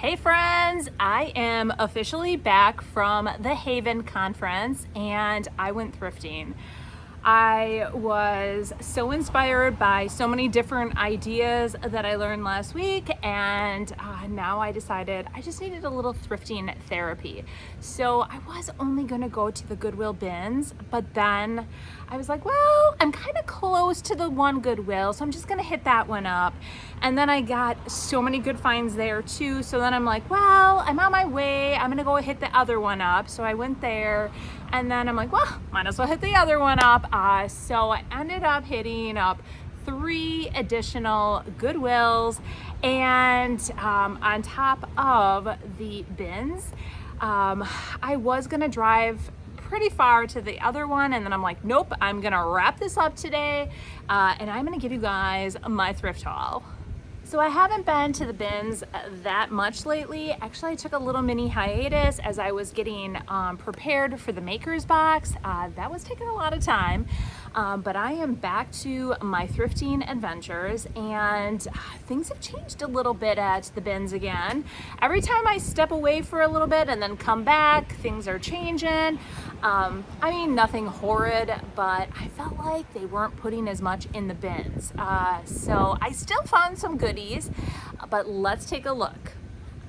Hey friends, I am officially back from the Haven conference and I went thrifting. I was so inspired by so many different ideas that I learned last week, and now I decided I just needed a little thrifting therapy. So I was only going to go to the Goodwill Bins, but then I was like, well, I'm kind of close to the one Goodwill, so I'm just going to hit that one up. And then I got so many good finds there too. So then I'm like, well, I'm on my way. I'm going to go hit the other one up. So I went there. And then I'm like, well, might as well hit the other one up. So I ended up hitting up 3 additional Goodwills, and on top of the bins, I was gonna drive pretty far to the other one, and then I'm like, nope, I'm gonna wrap this up today, and I'm gonna give you guys my thrift haul. So I haven't been to the bins that much lately. Actually, I took a little mini hiatus as I was getting prepared for the Maker's Box. That was taking a lot of time, but I am back to my thrifting adventures, and things have changed a little bit at the bins again. Every time I step away for a little bit and then come back, things are changing. I mean, nothing horrid, but I felt like they weren't putting as much in the bins. So I still found some goodies, but let's take a look.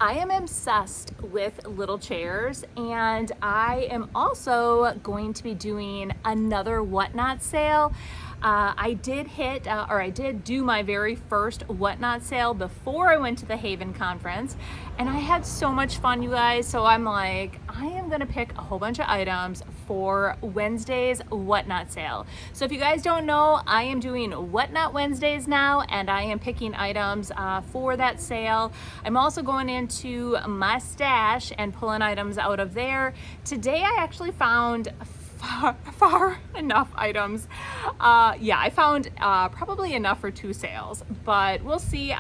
I am obsessed with little chairs, and I am also going to be doing another Whatnot sale. I did do my very first Whatnot sale before I went to the Haven conference, and I had so much fun, you guys. So I'm like, I am gonna pick a whole bunch of items for Wednesday's Whatnot sale. So if you guys don't know, I am doing Whatnot Wednesdays now, and I am picking items for that sale. I'm also going into my stash and pulling items out of there. Today I actually found far enough items. I found probably enough for 2 sales, but we'll see.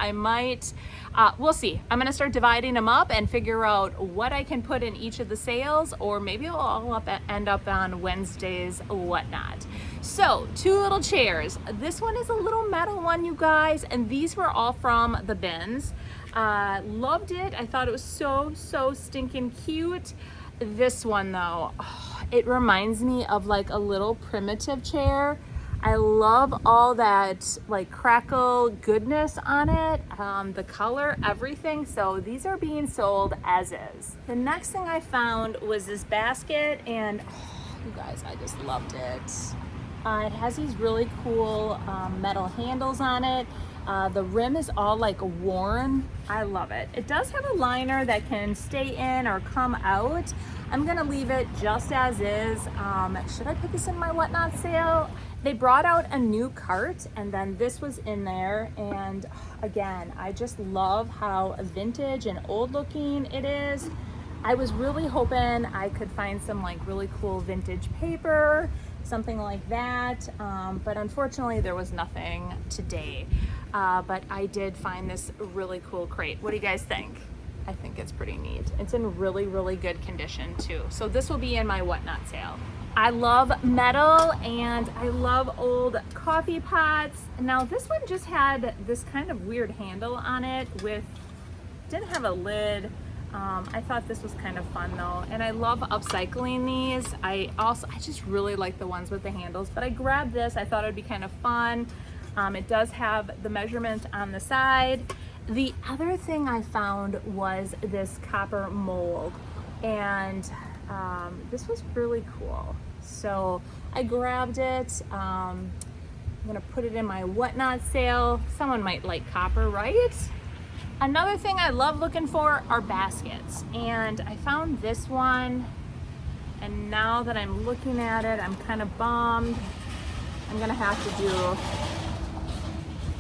We'll see. I'm gonna start dividing them up and figure out what I can put in each of the sales, or maybe it'll all end up on Wednesday's Whatnot. So 2 little chairs. This one is a little metal one, you guys, and these were all from the bins. Loved it. I thought it was so stinking cute. This one though, it reminds me of like a little primitive chair. I love all that like crackle goodness on it, the color, everything. So these are being sold as is. The next thing I found was this basket, and you guys, I just loved it. It has these really cool metal handles on it. The rim is all like worn. I love it. It does have a liner that can stay in or come out. I'm gonna leave it just as is. Should I put this in my Whatnot sale? They brought out a new cart, and then this was in there, and again, I just love how vintage and old looking it is. I was really hoping I could find some like really cool vintage paper, something like that, but unfortunately there was nothing today. But I did find this really cool crate. What do you guys think? I think it's pretty neat. It's in really good condition too. So this will be in my Whatnot sale. I love metal, and I love old coffee pots. Now this one just had this kind of weird handle on it didn't have a lid. I thought this was kind of fun though, and I love upcycling these. I just really like the ones with the handles, but I grabbed this. I thought it would be kind of fun. It does have the measurement on the side. The other thing I found was this copper mold, and this was really cool. So I grabbed it. I'm gonna put it in my Whatnot sale. Someone might like copper, right? Another thing I love looking for are baskets, and I found this one, and now that I'm looking at it, I'm kind of bummed.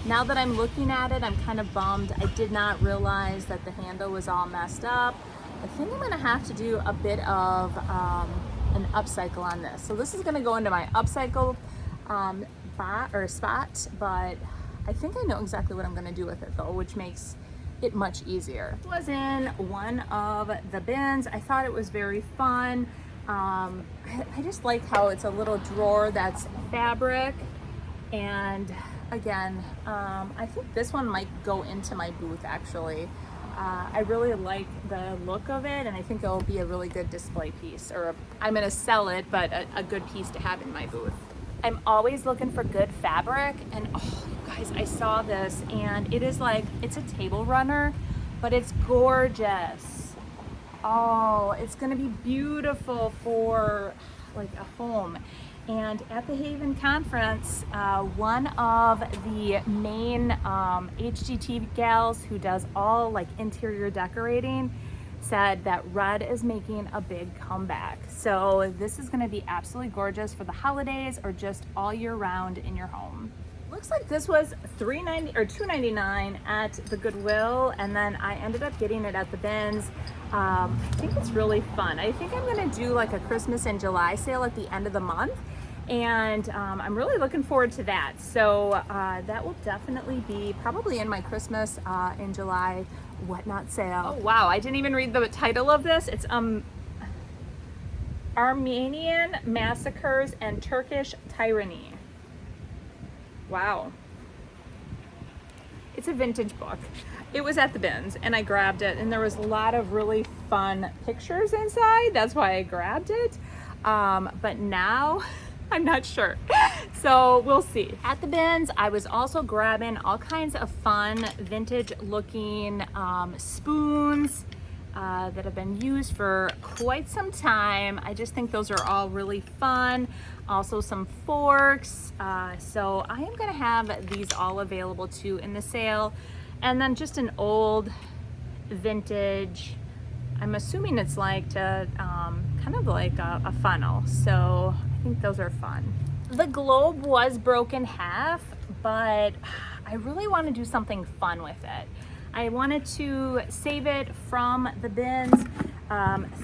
Now that I'm looking at it, I'm kind of bummed. I did not realize that the handle was all messed up. I think I'm gonna have to do a bit of an upcycle on this. So this is gonna go into my upcycle spot, but I think I know exactly what I'm gonna do with it though, which makes it much easier. It was in one of the bins. I thought it was very fun. I just like how it's a little drawer that's fabric, and again, I think this one might go into my booth actually. I really like the look of it, and I think it'll be a really good display piece, or I'm gonna sell it, but a good piece to have in my booth. I'm always looking for good fabric, and oh, you guys, I saw this, and it is like, it's a table runner, but it's gorgeous. Oh, it's gonna be beautiful for like a home. And at the Haven conference, one of the main HGT gals who does all like interior decorating said that red is making a big comeback. So this is gonna be absolutely gorgeous for the holidays or just all year round in your home. Looks like this was $3.90 or $2.99 at the Goodwill, and then I ended up getting it at the Bins. I think it's really fun. I think I'm gonna do like a Christmas in July sale at the end of the month, and I'm really looking forward to that. So that will definitely be probably in my Christmas in July whatnot sale. Oh wow, I didn't even read the title of this. It's Armenian Massacres and Turkish Tyranny. Wow. It's a vintage book. It was at the Bins and I grabbed it, and there was a lot of really fun pictures inside. That's why I grabbed it. But now I'm not sure. So we'll see. At the Bins, I was also grabbing all kinds of fun vintage looking spoons that have been used for quite some time. I just think those are all really fun. Also some forks. So I am gonna have these all available too in the sale. And then just an old vintage, I'm assuming it's like to kind of like a funnel. So I think those are fun. The globe was broken half, but I really want to do something fun with it. I wanted to save it from the Bins.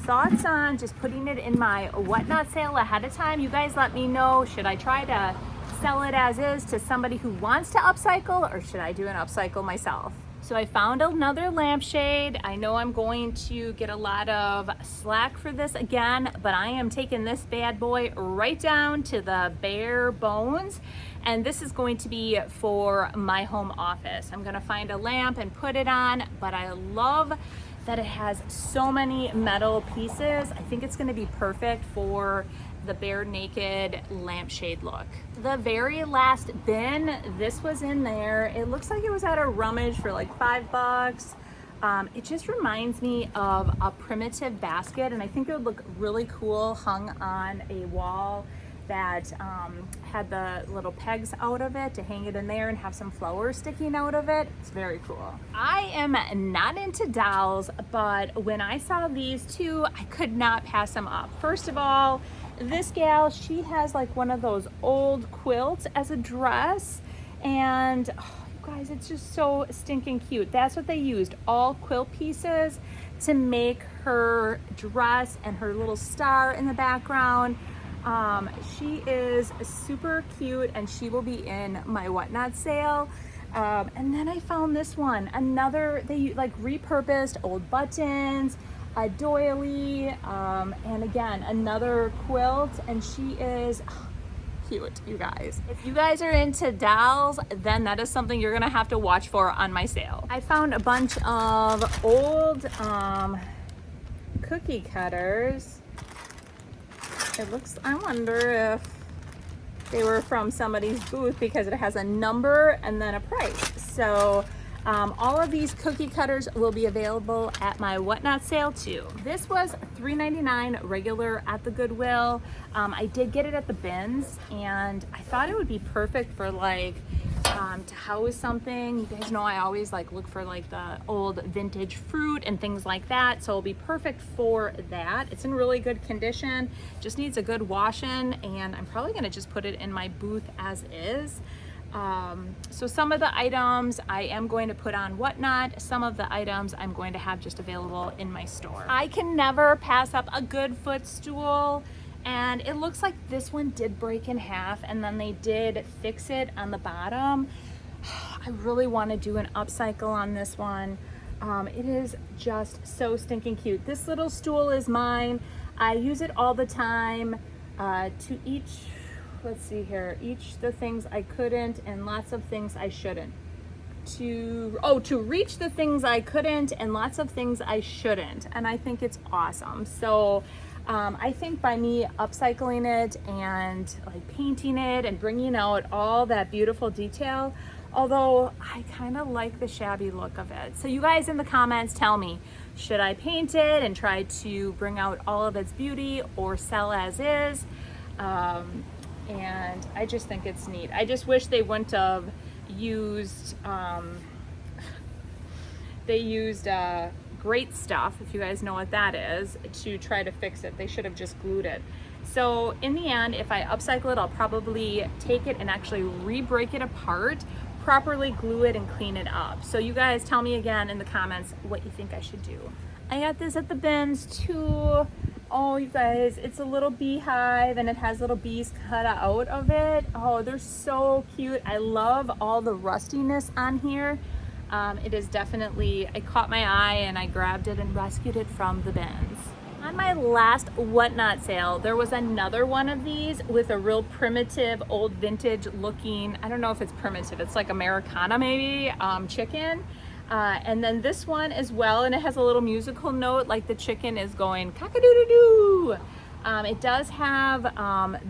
Thoughts on just putting it in my whatnot sale ahead of time? You guys let me know. Should I try to sell it as is to somebody who wants to upcycle, or should I do an upcycle myself? So I found another lampshade. I know I'm going to get a lot of slack for this again, but I am taking this bad boy right down to the bare bones. And this is going to be for my home office. I'm gonna find a lamp and put it on, but I love that it has so many metal pieces. I think it's gonna be perfect for the bare naked lampshade look. The very last bin, this was in there. It looks like it was at a rummage for like $5. It just reminds me of a primitive basket, and I think it would look really cool hung on a wall that had the little pegs out of it to hang it in there and have some flowers sticking out of it. It's very cool. I am not into dolls, but when I saw these two, I could not pass them up. First of all, this gal, she has like one of those old quilts as a dress, and oh, you guys, it's just so stinking cute. That's what they used, all quilt pieces to make her dress and her little star in the background. She is super cute, and she will be in my whatnot sale. And then I found this one, another, they like repurposed old buttons, a doily, and again, another quilt, and she is cute, you guys. If you guys are into dolls, then that is something you're gonna have to watch for on my sale. I found a bunch of old cookie cutters. It looks, I wonder if they were from somebody's booth because it has a number and then a price. So all of these cookie cutters will be available at my whatnot sale too. This was $3.99 regular at the Goodwill. I did get it at the Bins, and I thought it would be perfect for like to house something. You guys know I always like look for like the old vintage fruit and things like that, so it'll be perfect for that. It's in really good condition, just needs a good washing, and I'm probably gonna just put it in my booth as is. So some of the items I am going to put on whatnot, some of the items I'm going to have just available in my store. I can never pass up a good footstool, and it looks like this one did break in half, and then they did fix it on the bottom. I really want to do an upcycle on this one. It is just so stinking cute. This little stool is mine. I use it all the time to each the things I couldn't and lots of things I shouldn't. to reach the things I couldn't and lots of things I shouldn't. And I think it's awesome. So I think by me upcycling it and like painting it and bringing out all that beautiful detail, although I kind of like the shabby look of it. So you guys in the comments tell me, should I paint it and try to bring out all of its beauty or sell as is? And I just think it's neat. I just wish they wouldn't have used, they used great stuff, if you guys know what that is, to try to fix it. They should have just glued it. So in the end, if I upcycle it, I'll probably take it and actually re-break it apart, properly glue it and clean it up. So you guys tell me again in the comments what you think I should do. I got this at the bins too. Oh, you guys, it's a little beehive and it has little bees cut out of it. Oh, they're so cute. I love all the rustiness on here. It is definitely, I caught my eye and I grabbed it and rescued it from the bins. On my last whatnot sale, there was another one of these with a real primitive, old vintage looking, I don't know if it's primitive, it's like Americana maybe, chicken. And then this one as well, and it has a little musical note like the chicken is going cock-a-doo-doo-doo. It does have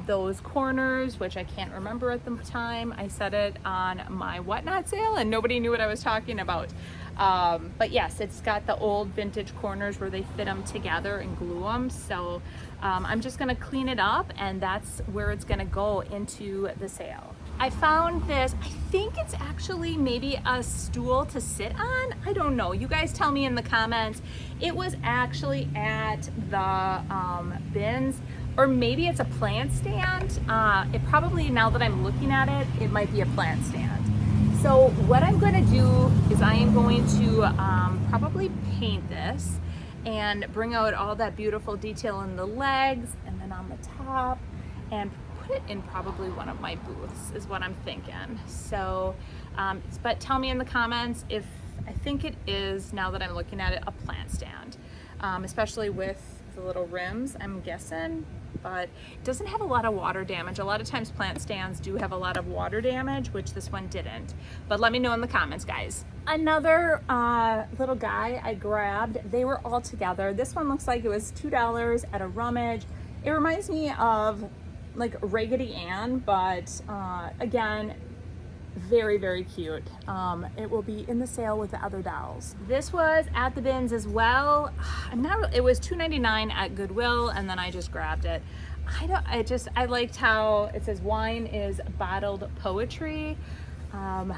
those corners, which I can't remember at the time. I said it on my whatnot sale and nobody knew what I was talking about. But yes, it's got the old vintage corners where they fit them together and glue them. So I'm just gonna clean it up and that's where it's gonna go into the sale. I found this, I think it's actually maybe a stool to sit on. I don't know, you guys tell me in the comments. It was actually at the bins, or maybe it's a plant stand. It probably, now that I'm looking at it, it might be a plant stand. So what I'm gonna do is I am going to probably paint this and bring out all that beautiful detail in the legs and then on the top and put it in probably one of my booths is what I'm thinking. So, but tell me in the comments if I think it is, now that I'm looking at it, a plant stand, especially with the little rims, I'm guessing, but it doesn't have a lot of water damage. A lot of times plant stands do have a lot of water damage, which this one didn't. But let me know in the comments, guys. Another little guy I grabbed, they were all together. This one looks like it was $2 at a rummage. It reminds me of like Raggedy Ann, but again, very, very cute. It will be in the sale with the other dolls. This was at the bins as well. It was $2.99 at Goodwill, and then I just grabbed it. I liked how it says wine is bottled poetry. And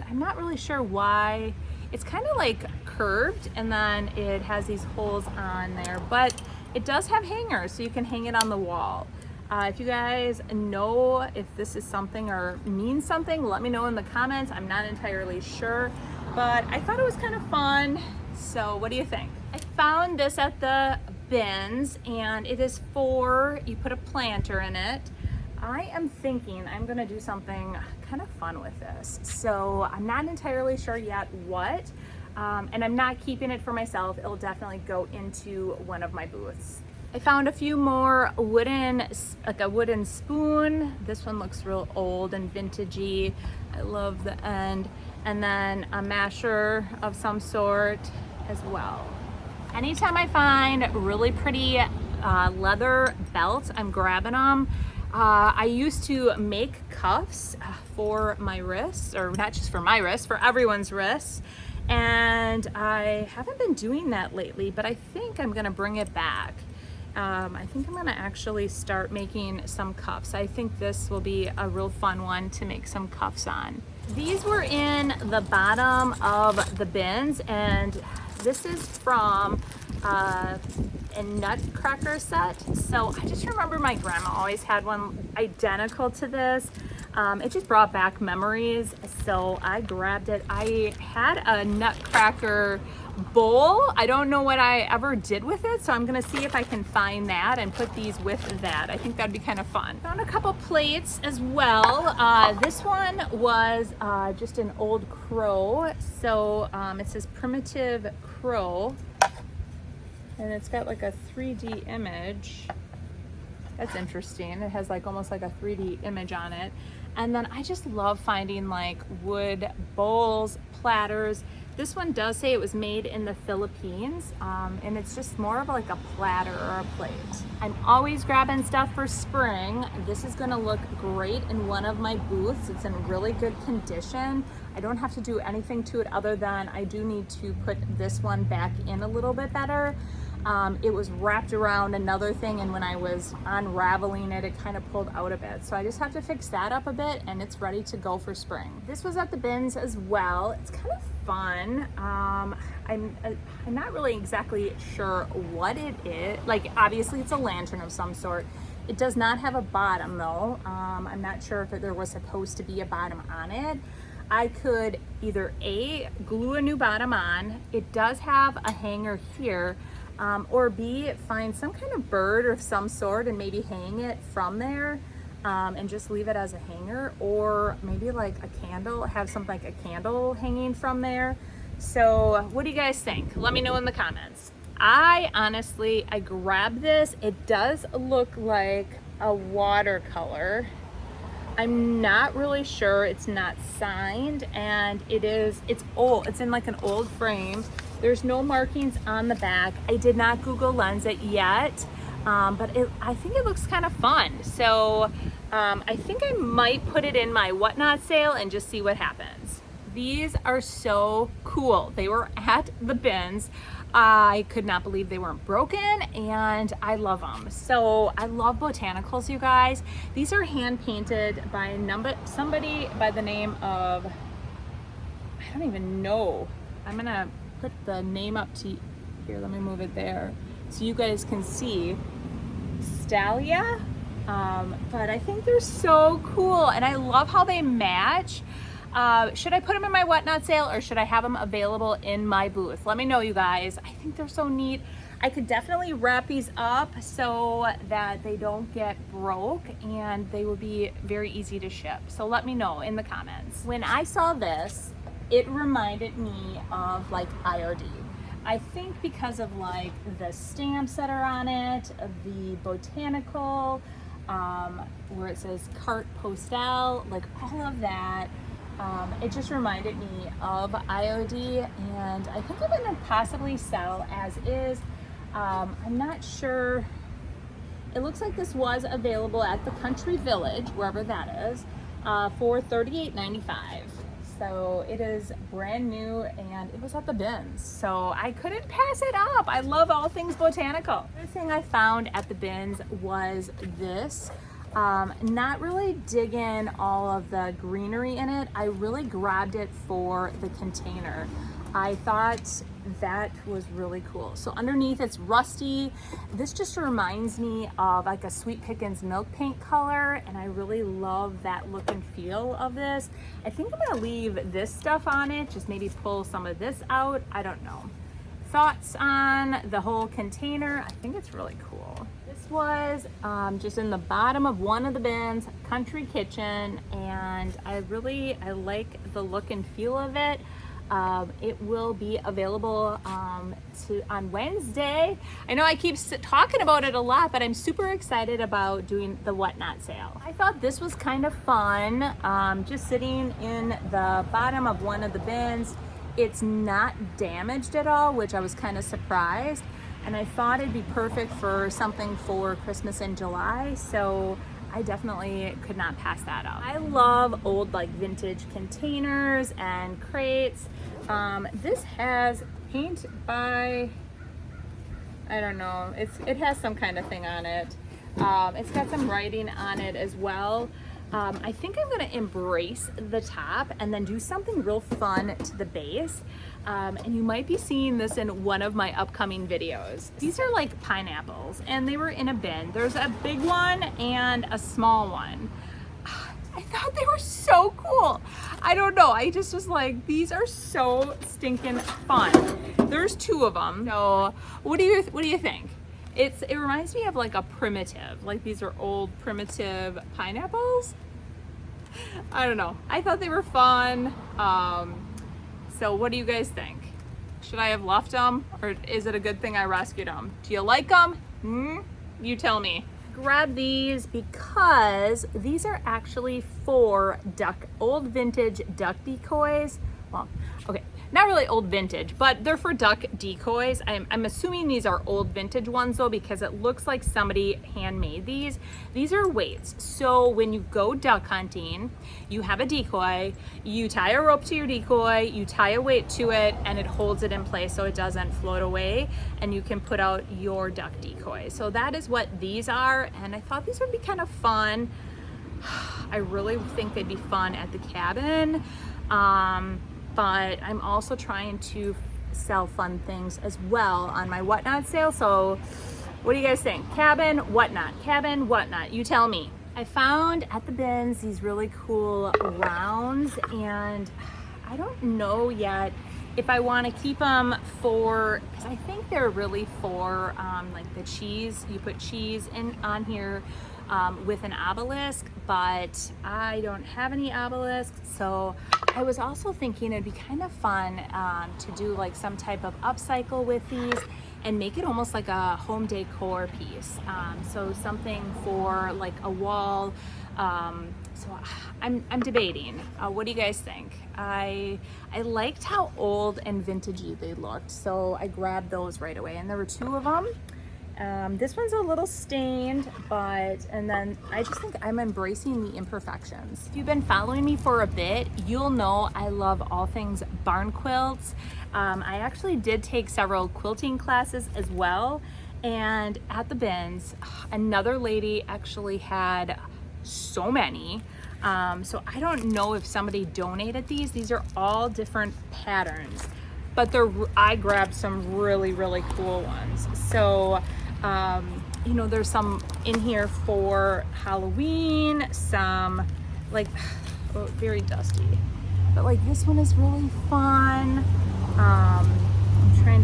I'm not really sure why. It's kind of like curved, and then it has these holes on there, but it does have hangers, so you can hang it on the wall. If you guys know if this is something or means something, let me know in the comments. I'm not entirely sure, but I thought it was kind of fun. So what do you think? I found this at the bins, and it is you put a planter in it. I am thinking I'm gonna do something kind of fun with this. So I'm not entirely sure yet what, and I'm not keeping it for myself. It'll definitely go into one of my booths. I found a few more like a wooden spoon. This one looks real old and vintagey. I love the end. And then a masher of some sort as well. Anytime I find really pretty leather belts, I'm grabbing them. I used to make cuffs for my wrists, or not just for my wrists, for everyone's wrists. And I haven't been doing that lately, but I think I'm gonna bring it back. I think I'm gonna actually start making some cuffs. I think this will be a real fun one to make some cuffs on. These were in the bottom of the bins, and this is from a nutcracker set. So I just remember my grandma always had one identical to this. It just brought back memories, so I grabbed it. I had a nutcracker bowl. I don't know what I ever did with it, so I'm gonna see if I can find that and put these with that. I think that'd be kind of fun. Found a couple plates as well. This one was just an old crow. So it says primitive crow, and it's got like a 3D image. That's interesting. It has like almost like a 3D image on it. And then I just love finding like wood bowls, platters. This one does say it was made in the Philippines, and it's just more of like a platter or a plate. I'm always grabbing stuff for spring. This is gonna look great in one of my booths. It's in really good condition. I don't have to do anything to it other than I do need to put this one back in a little bit better. It was wrapped around another thing, and when I was unraveling it, it kind of pulled out a bit. So I just have to fix that up a bit, and it's ready to go for spring. This was at the bins as well. It's kind of fun. I'm not really exactly sure what it is. Like, obviously it's a lantern of some sort. It does not have a bottom though. I'm not sure if there was supposed to be a bottom on it. I could either A, glue a new bottom on. It does have a hanger here. Or B, find some kind of bird of some sort and maybe hang it from there, and just leave it as a hanger, or maybe like a candle, have something like a candle hanging from there. So what do you guys think? Let me know in the comments. I grabbed this. It does look like a watercolor. I'm not really sure. It's not signed, and it's old. It's in like an old frame. There's no markings on the back. I did not Google Lens it yet, but I think it looks kind of fun. So I think I might put it in my whatnot sale and just see what happens. These are so cool. They were at the bins. I could not believe they weren't broken, and I love them. So I love botanicals, you guys. These are hand painted by somebody by the name of, I don't even know. I'm gonna put the name up to here. Let me move it there so you guys can see. Stalia, but I think they're so cool, and I love how they match. Should I put them in my whatnot sale, or should I have them available in my booth? Let me know, you guys. I think they're so neat. I could definitely wrap these up so that they don't get broke, and they would be very easy to ship. So let me know in the comments. When I saw this, it reminded me of like IRD. I think because of like the stamps that are on it, the botanical, where it says carte postale, like all of that. It just reminded me of IOD, and I think I'm gonna possibly sell as is. I'm not sure. It looks like this was available at the Country Village, wherever that is, for $38.95. So it is brand new, and it was at the bins. So I couldn't pass it up. I love all things botanical. The other thing I found at the bins was this. Not really digging all of the greenery in it. I really grabbed it for the container. I thought that was really cool. So underneath it's rusty. This just reminds me of like a Sweet Pickins milk paint color, and I really love that look and feel of this. I think I'm gonna leave this stuff on it, just maybe pull some of this out. I don't know. Thoughts on the whole container? I think it's really cool. This was just in the bottom of one of the bins, Country Kitchen, and I like the look and feel of it. It will be available on Wednesday. I know I keep talking about it a lot, but I'm super excited about doing the whatnot sale. I thought this was kind of fun, just sitting in the bottom of one of the bins. It's not damaged at all, which I was kind of surprised, and I thought it'd be perfect for something for Christmas in July, so I definitely could not pass that up. I love old like vintage containers and crates. This has paint by, I don't know, it has some kind of thing on it. It's got some writing on it as well. I think I'm gonna embrace the top and then do something real fun to the base. And you might be seeing this in one of my upcoming videos. These are like pineapples, and they were in a bin. There's a big one and a small one. I thought they were so cool. I don't know, I just was like, these are so stinking fun. There's two of them. So what do you think? It reminds me of like a primitive, like these are old primitive pineapples. I don't know. I thought they were fun. So what do you guys think? Should I have left them, or is it a good thing I rescued them? Do you like them? You tell me. grabbed these because these are actually for old vintage duck decoys. Well, okay, not really old vintage, but they're for duck decoys. I'm assuming these are old vintage ones though, because it looks like somebody handmade these. These are weights. So when you go duck hunting, you have a decoy, you tie a rope to your decoy, you tie a weight to it, and it holds it in place so it doesn't float away, and you can put out your duck decoy. So that is what these are, and I thought these would be kind of fun. I really think they'd be fun at the cabin. But I'm also trying to sell fun things as well on my whatnot sale. So what do you guys think? Cabin, whatnot, you tell me. I found at the bins these really cool rounds, and I don't know yet if I want to keep them for, because I think they're really for like the cheese. You put cheese in on here with an obelisk, but I don't have any obelisks. So I was also thinking it'd be kind of fun to do like some type of upcycle with these and make it almost like a home decor piece. So something for like a wall. So I'm debating. What do you guys think? I liked how old and vintagey they looked, so I grabbed those right away, and there were 2 of them. This one's a little stained, and then I just think I'm embracing the imperfections. If you've been following me for a bit, you'll know I love all things barn quilts. I actually did take several quilting classes as well, and at the bins, another lady actually had so many. So I don't know if somebody donated these. These are all different patterns, but I grabbed some really, really cool ones. So you know, there's some in here for Halloween, some like very dusty, but like this one is really fun.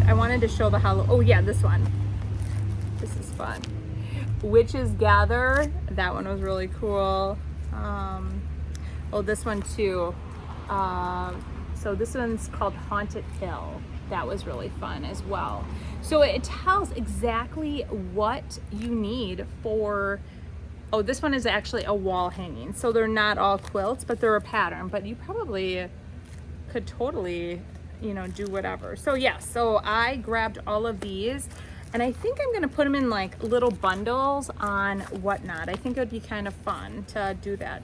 I wanted to show the oh yeah, this one, this is fun. Witches Gather, that one was really cool. Oh, this one too. So this one's called Haunted Hill. That was really fun as well. So it tells exactly what you need for, oh, this one is actually a wall hanging. So they're not all quilts, but they're a pattern, but you probably could totally, you know, do whatever. So yeah, so I grabbed all of these, and I think I'm gonna put them in like little bundles on whatnot. I think it would be kind of fun to do that.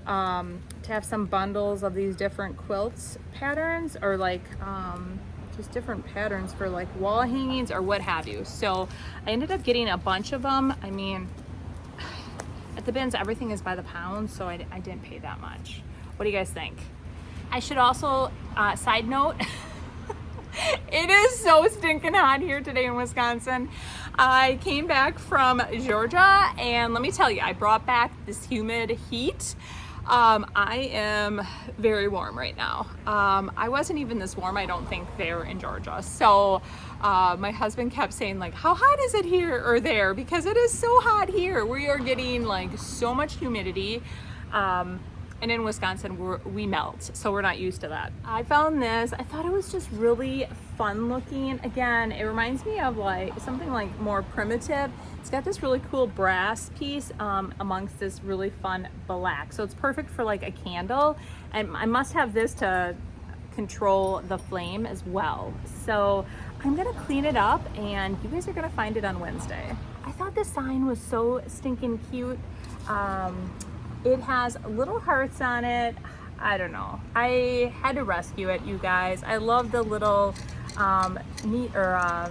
To have some bundles of these different quilts patterns, or like just different patterns for like wall hangings or what have you. So I ended up getting a bunch of them. I mean, at the bins, everything is by the pound, so I didn't pay that much. What do you guys think? I should also, side note, it is so stinking hot here today in Wisconsin. I came back from Georgia, and let me tell you, I brought back this humid heat. I am very warm right now. I wasn't even this warm, I don't think, there in Georgia. So my husband kept saying like, how hot is it here or there? Because it is so hot here. We are getting like so much humidity. And in Wisconsin, we melt, so we're not used to that. I found this, I thought it was just really fun looking. Again, it reminds me of like something like more primitive. It's got this really cool brass piece amongst this really fun black. So it's perfect for like a candle. And I must have this to control the flame as well. So I'm gonna clean it up, and you guys are gonna find it on Wednesday. I thought this sign was so stinking cute. It has little hearts on it. I don't know. I had to rescue it, you guys. I love the little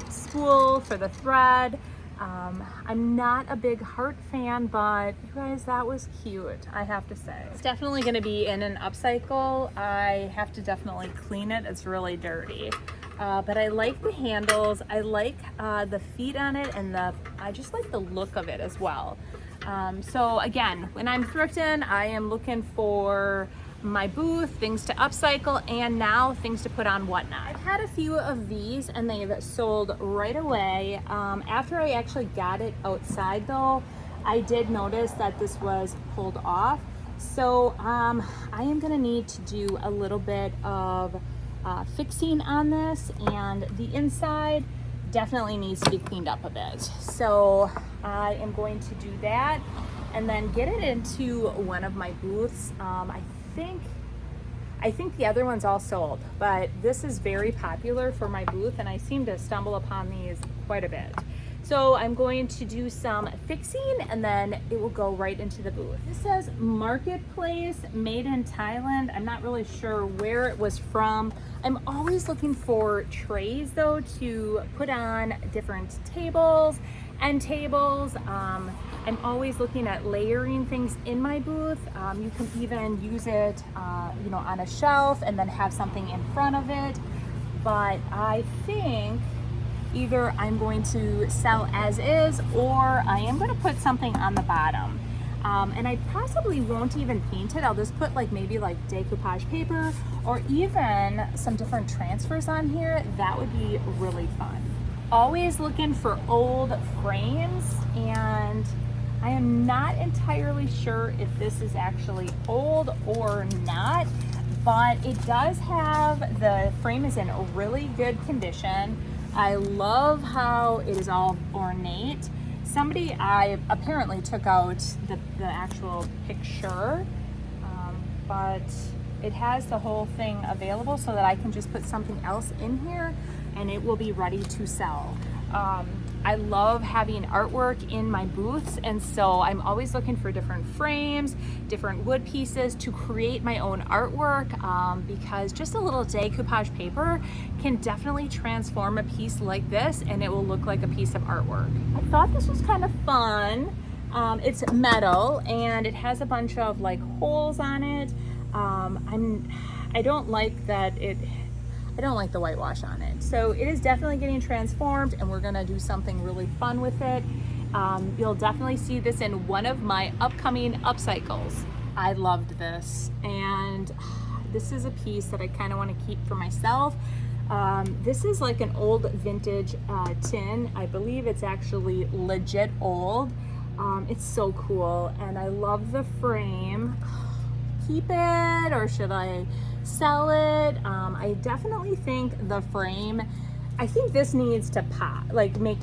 spool for the thread. I'm not a big heart fan, but you guys, that was cute, I have to say. It's definitely gonna be in an upcycle. I have to definitely clean it. It's really dirty. But I like the handles. I like the feet on it, and I just like the look of it as well. So again, when I'm thrifting, I am looking for my booth, things to upcycle, and now things to put on whatnot. I've had a few of these, and they've sold right away. After I actually got it outside though, I did notice that this was pulled off. So I am gonna need to do a little bit of fixing on this, and the inside, definitely needs to be cleaned up a bit. So I am going to do that and then get it into one of my booths. I think the other one's all sold, but this is very popular for my booth and I seem to stumble upon these quite a bit. So I'm going to do some fixing and then it will go right into the booth. This says Marketplace, made in Thailand. I'm not really sure where it was from. I'm always looking for trays though to put on different tables, end tables. I'm always looking at layering things in my booth. You can even use it, on a shelf and then have something in front of it. But I think either I'm going to sell as is or I am going to put something on the bottom. And I possibly won't even paint it. I'll just put maybe decoupage paper or even some different transfers on here. That would be really fun. Always looking for old frames, and I am not entirely sure if this is actually old or not, but it does have, the frame is in really good condition. I love how it is all ornate. I apparently took out the actual picture, but it has the whole thing available so that I can just put something else in here and it will be ready to sell. I love having artwork in my booths, and so I'm always looking for different frames, different wood pieces to create my own artwork, because just a little decoupage paper can definitely transform a piece like this and it will look like a piece of artwork. I thought this was kind of fun. It's metal and it has a bunch of holes on it. I don't like the whitewash on it. So it is definitely getting transformed and we're gonna do something really fun with it. You'll definitely see this in one of my upcoming upcycles. I loved this, and this is a piece that I kind of want to keep for myself. This is like an old vintage tin. I believe it's actually legit old. It's so cool and I love the frame. Keep it or should I sell it? I definitely think the frame, I think this needs to pop, make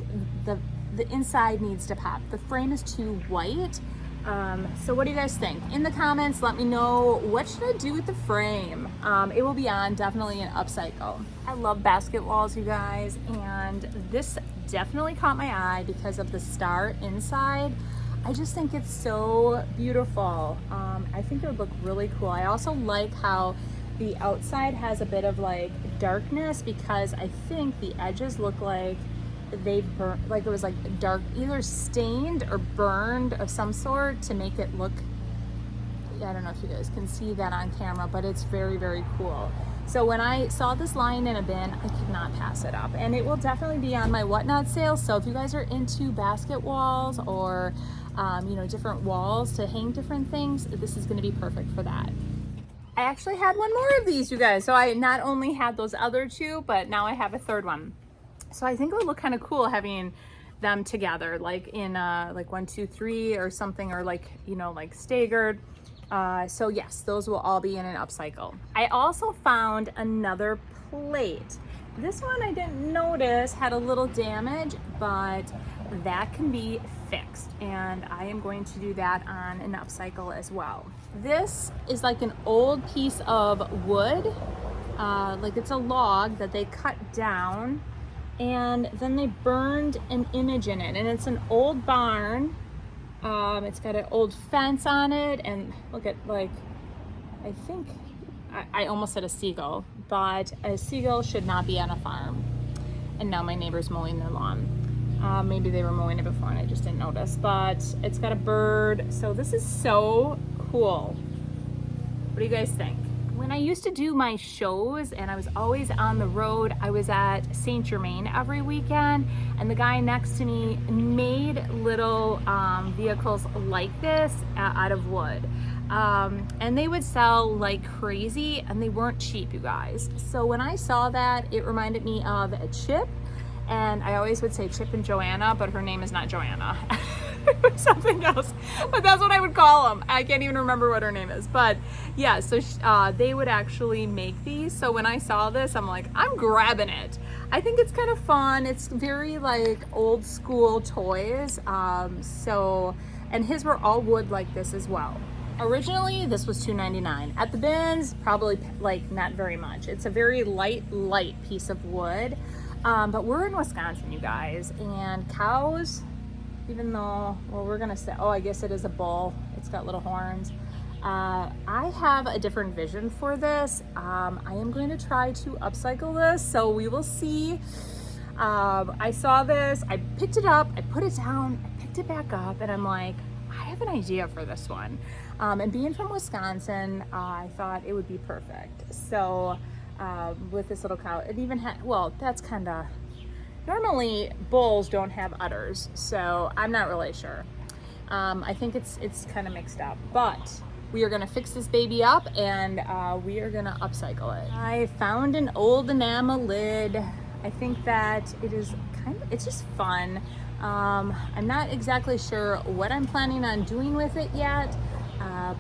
the inside needs to pop. The frame is too white. So what do you guys think? In the comments, let me know, what should I do with the frame? It will be on definitely an upcycle. I love basket walls, you guys, and this definitely caught my eye because of the star inside. I just think it's so beautiful. I think it would look really cool. I also like how the outside has a bit of darkness because I think the edges look like they've burnt, it was dark, either stained or burned of some sort to make it look, I don't know if you guys can see that on camera, but it's very, very cool. So when I saw this lying in a bin, I could not pass it up, and it will definitely be on my whatnot sale. So if you guys are into basket walls or different walls to hang different things, this is going to be perfect for that. I actually had one more of these, you guys. So I not only had those other two, but now I have a third one. So I think it would look kind of cool having them together, in 1, 2, 3 or something, or staggered. So yes, those will all be in an upcycle. I also found another plate. This one I didn't notice had a little damage, but that can be fixed, and I am going to do that on an upcycle as well. This is an old piece of wood, it's a log that they cut down and then they burned an image in it, and it's an old barn. It's got an old fence on it, and look at I think I almost said a seagull, but a seagull should not be on a farm. And now my neighbor's mowing their lawn. Maybe they were mowing it before and I just didn't notice, but it's got a bird. So this is so cool. What do you guys think? When I used to do my shows and I was always on the road, I was at St. Germain every weekend, and the guy next to me made little vehicles like this out of wood. And they would sell like crazy, and they weren't cheap, you guys. So when I saw that, it reminded me of a chip, And I always would say Chip and Joanna, but her name is not Joanna. Something else, but that's what I would call them. I can't even remember what her name is, but yeah, so they would actually make these. So when I saw this, I'm like, I'm grabbing it. I think it's kind of fun. It's very like old school toys. And his were all wood like this as well. Originally, this was $2.99. At the bins, probably like not very much. It's a very light piece of wood. But we're in Wisconsin, you guys, and cows, even though, well, we're gonna say, oh, I guess it is a bull. It's got little horns. I have a different vision for this. I am going to try to upcycle this, so we will see. I saw this, I picked it up, I put it down, I picked it back up, and I'm like, I have an idea for this one. And being from Wisconsin, I thought it would be perfect. So with this little cow, it even had, well, that's kind of, normally bulls don't have udders, so I'm not really sure. I think it's kind of mixed up, but we are gonna fix this baby up and we are gonna upcycle it. I found an old enamel lid. I think that it is it's just fun. I'm not exactly sure what I'm planning on doing with it yet,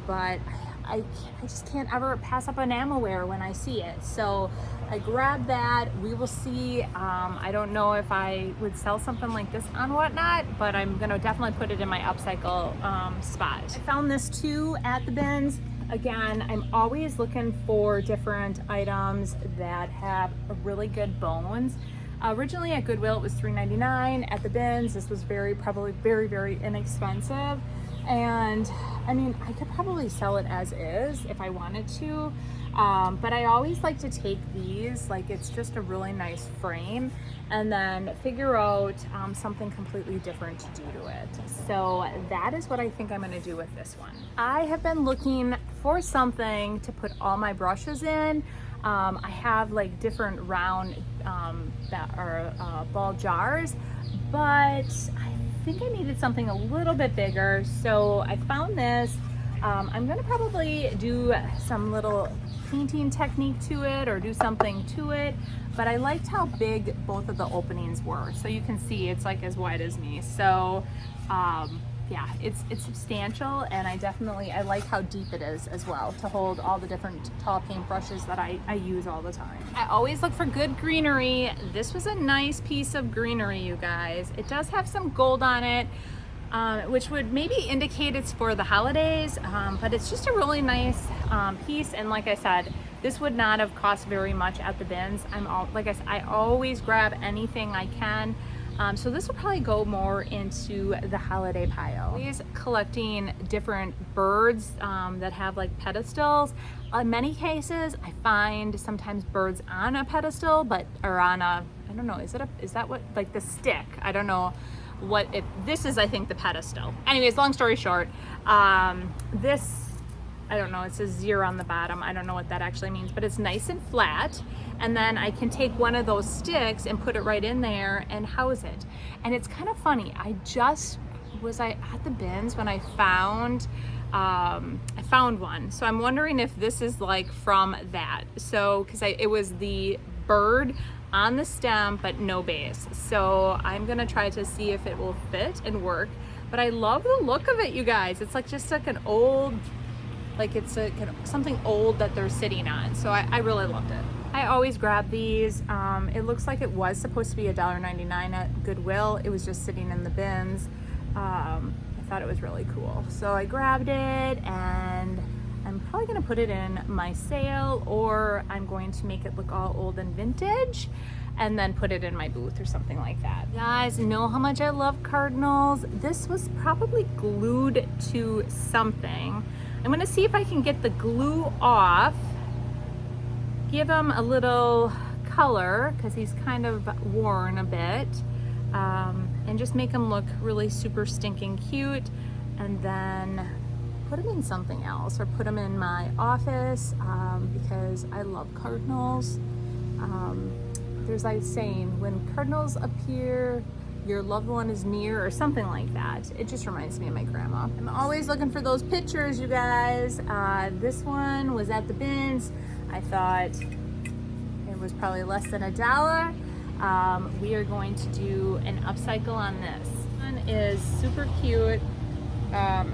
but I just can't ever pass up enamelware when I see it. So I grabbed that. We will see. I don't know if I would sell something like this on Whatnot, but I'm gonna definitely put it in my upcycle spot. I found this too at the bins. Again, I'm always looking for different items that have really good bones. Originally at Goodwill, it was $3.99. At the bins, this was probably very, very inexpensive. And I mean, I could probably sell it as is if I wanted to. But I always like to take these, like it's just a really nice frame, and then figure out something completely different to do to it. So that is what I think I'm gonna do with this one. I have been looking for something to put all my brushes in. I have like different round that are ball jars, but I think I needed something a little bit bigger. So I found this. I'm gonna probably do some little painting technique to it or do something to it, but I liked how big both of the openings were. So you can see it's like as wide as me. So yeah, it's substantial, and I like how deep it is as well to hold all the different tall paint brushes that I use all the time. I always look for good greenery. This was a nice piece of greenery, you guys. It does have some gold on it, which would maybe indicate it's for the holidays, but it's just a really nice piece. And like I said, this would not have cost very much at the bins. Like I said, I always grab anything I can. So this will probably go more into the holiday pile. Always collecting different birds that have like pedestals. In many cases, I find sometimes birds on a pedestal, or on a, I don't know, is that what, like the stick? I don't know this is, I think, the pedestal. Anyways, long story short, this, I don't know, it says 0 on the bottom. I don't know what that actually means, but it's nice and flat. And then I can take one of those sticks and put it right in there and house it. And it's kind of funny. Was I at the bins when I found one. So I'm wondering if this is like from that. So, because it was the bird on the stem, but no base. So I'm gonna try to see if it will fit and work. But I love the look of it, you guys. It's like just like an old, like it's something old that they're sitting on. So I really loved it. I always grab these. It looks like it was supposed to be $1.99 at Goodwill. It was just sitting in the bins. I thought it was really cool. So I grabbed it, and I'm probably gonna put it in my sale, or I'm going to make it look all old and vintage and then put it in my booth or something like that. You guys know how much I love cardinals. This was probably glued to something. I'm gonna see if I can get the glue off, give him a little color because he's kind of worn a bit, and just make him look really super stinking cute, and then put him in something else or put him in my office because I love cardinals. There's a saying, when cardinals appear, your loved one is near, or something like that. It just reminds me of my grandma. I'm always looking for those pictures, you guys. This one was at the bins. I thought it was probably less than $1, we are going to do an upcycle on this. This one is super cute. I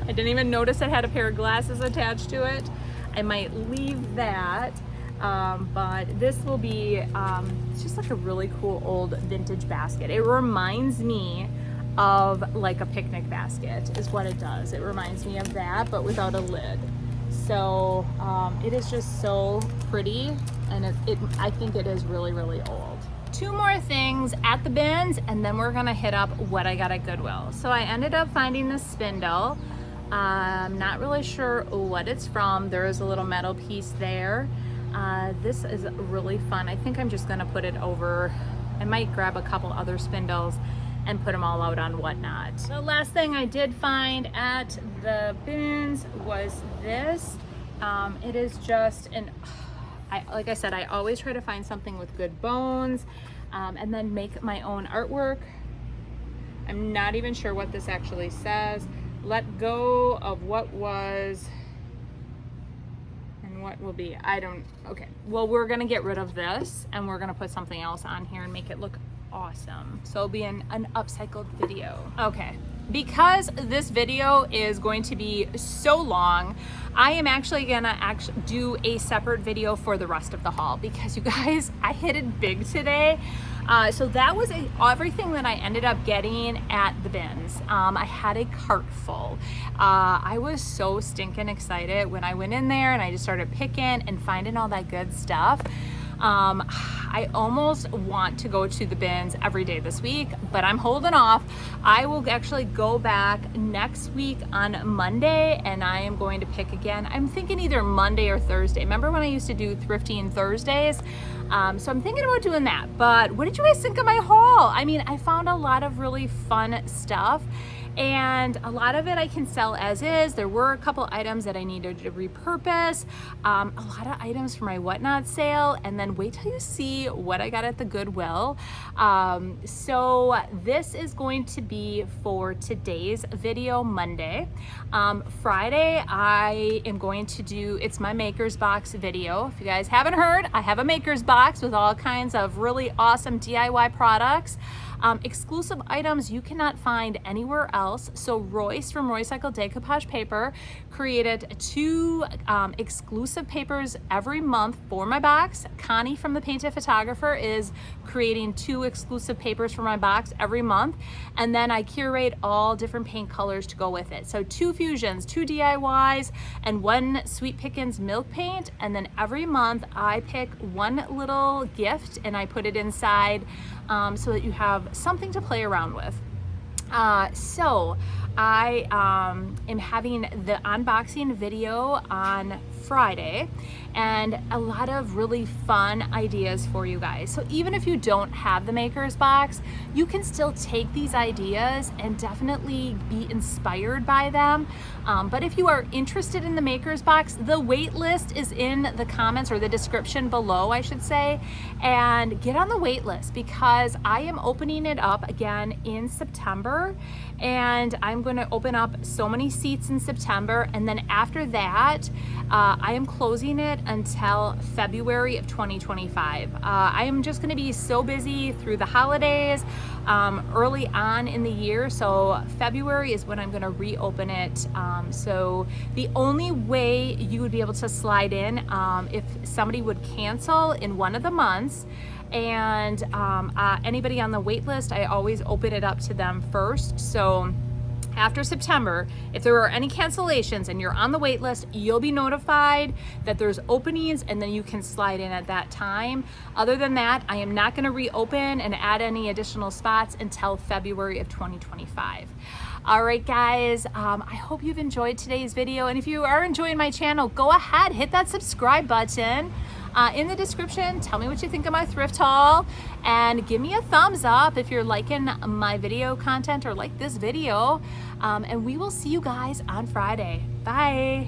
didn't even notice it had a pair of glasses attached to it. I might leave that, but this will be, it's just like a really cool old vintage basket. It reminds me of like a picnic basket is what it does. It reminds me of that, but without a lid. So it is just so pretty, and I think it is really, really old. Two more things at the bins, and then we're gonna hit up what I got at Goodwill. So I ended up finding this spindle. I'm not really sure what it's from. There is a little metal piece there. This is really fun. I think I'm just gonna put it over. I might grab a couple other spindles and put them all out on whatnot. The last thing I did find at the bins was this. It is just like I said, I always try to find something with good bones, and then make my own artwork. I'm not even sure what this actually says. Let go of what was and what will be. Okay. Well, we're gonna get rid of this and we're gonna put something else on here and make it look awesome. So it'll be an upcycled video. Okay. Because this video is going to be so long, I am actually gonna do a separate video for the rest of the haul, because you guys, I hit it big today. So that was everything that I ended up getting at the bins. I had a cart full. I was so stinking excited when I went in there and I just started picking and finding all that good stuff. I almost want to go to the bins every day this week, but I'm holding off. I will actually go back next week on Monday, and I am going to pick again. I'm thinking either Monday or Thursday. Remember when I used to do Thrifting Thursdays? So I'm thinking about doing that. But what did you guys think of my haul? I mean, I found a lot of really fun stuff, and a lot of it I can sell as is. There were a couple items that I needed to repurpose, a lot of items for my whatnot sale, and then wait till you see what I got at the Goodwill. So this is going to be for today's video, Monday. Friday I am going to do, it's my Maker's Box video. If you guys haven't heard, I have a Maker's Box with all kinds of really awesome DIY products. Exclusive items you cannot find anywhere else. So Royce from Roycycled Decoupage Paper created 2 exclusive papers every month for my box. Connie from The Painted Photographer is creating 2 exclusive papers for my box every month. And then I curate all different paint colors to go with it. So 2 fusions, 2 DIYs, and 1 Sweet Pickins milk paint. And then every month I pick 1 little gift and I put it inside, so that you have something to play around with. So I am having the unboxing video on Friday, and a lot of really fun ideas for you guys. So even if you don't have the Maker's Box, you can still take these ideas and definitely be inspired by them. But if you are interested in the Maker's Box, the wait list is in the comments, or the description below, I should say, and get on the wait list, because I am opening it up again in September, and I'm going to open up so many seats in September, and then after that I am closing it until February of 2025. I am just going to be so busy through the holidays, early on in the year, so February is when I'm going to reopen it. So the only way you would be able to slide in, if somebody would cancel in one of the months, and anybody on the wait list, I always open it up to them first. So after September, if there are any cancellations and you're on the wait list, you'll be notified that there's openings, and then you can slide in at that time. Other than that, I am not going to reopen and add any additional spots until February of 2025. All right, guys, I hope you've enjoyed today's video, and if you are enjoying my channel, go ahead, hit that subscribe button. In the description, tell me what you think of my thrift haul, and give me a thumbs up if you're liking my video content or like this video, and we will see you guys on Friday. Bye.